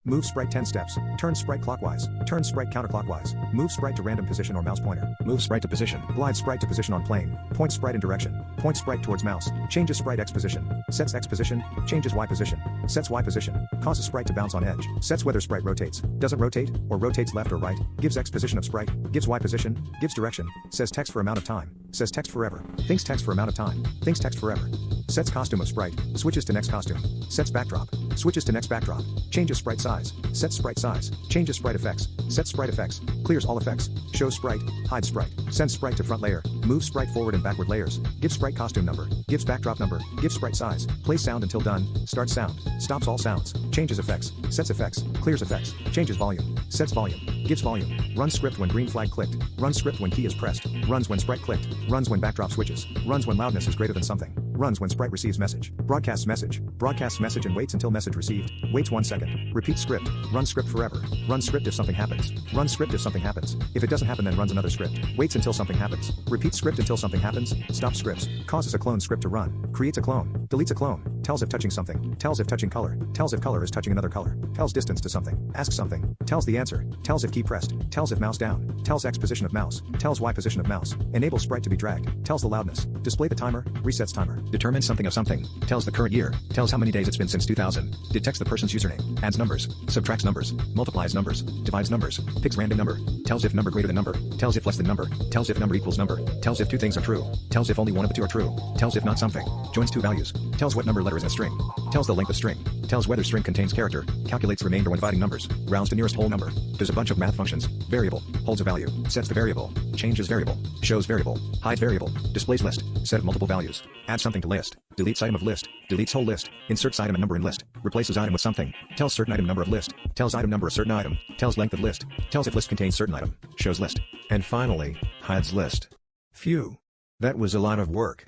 Move sprite 10 steps. Turn sprite clockwise. Turn sprite counterclockwise. Move sprite to random position or mouse pointer. Move sprite to position. Glide sprite to position on plane. Point sprite in direction. Point sprite towards mouse. Changes sprite X position. Sets X position. Changes Y position. Sets Y position. Causes sprite to bounce on edge. Sets whether sprite rotates. Doesn't rotate, or rotates left or right. Gives X position of sprite. Gives Y position. Gives direction. Says text for amount of time. Says text forever. Thinks text for amount of time. Thinks text forever. Sets costume of sprite. Switches to next costume. Sets backdrop. Switches to next backdrop. Changes sprite size. Sets sprite size. Changes sprite effects. Sets sprite effects. Clears all effects. Shows sprite. Hides sprite. Sends sprite to front layer. Moves sprite forward and backward layers. Gives sprite costume number. Gives backdrop number. Gives sprite size. Plays sound until done. Starts sound. Stops all sounds. Changes effects. Sets effects. Clears effects. Changes volume. Sets volume. Gives volume. Runs script when green flag clicked. Runs script when key is pressed. Runs when sprite clicked. Runs when backdrop switches. Runs when loudness is greater than something. Runs when sprite receives message. Broadcasts message. Broadcasts message and waits until message received. Waits 1 second. Repeats script. Runs script forever. Runs script if something happens. Runs script if something happens. If it doesn't happen, then runs another script. Waits until something happens. Repeats script until something happens. Stops scripts. Causes a clone script to run. Creates a clone. Deletes a clone. Tells if touching something. Tells if touching color. Tells if color is touching another color. Tells distance to something. Asks something. Tells the answer. Tells if key pressed. Tells if mouse down. Tells X position of mouse. Tells Y position of mouse. Enables sprite to be dragged. Tells the loudness. Display the timer. Resets timer. Determines something of something. Tells the current year. Tells how many days it's been since 2000. Detects the person's username. Adds numbers. Subtracts numbers. Multiplies numbers. Divides numbers. Picks random number. Tells if number greater than number. Tells if less than number. Tells if number equals number. Tells if two things are true. Tells if only one of the two are true. Tells if not something. Joins two values. Tells what number letter is in a string. Tells the length of string. Tells whether string contains character. Calculates remainder when dividing numbers. Rounds to nearest whole number. Does a bunch of math functions. Variable. Holds a value. Sets the variable. Changes variable. Shows variable. Hides variable. Displays list. Set of multiple values. Adds something to list. Deletes item of list. Deletes whole list. Inserts item and number in list. Replaces item with something. Tells certain item number of list. Tells item number a certain item. Tells length of list. Tells if list contains certain item. Shows list. And finally, hides list. Phew. That was a lot of work.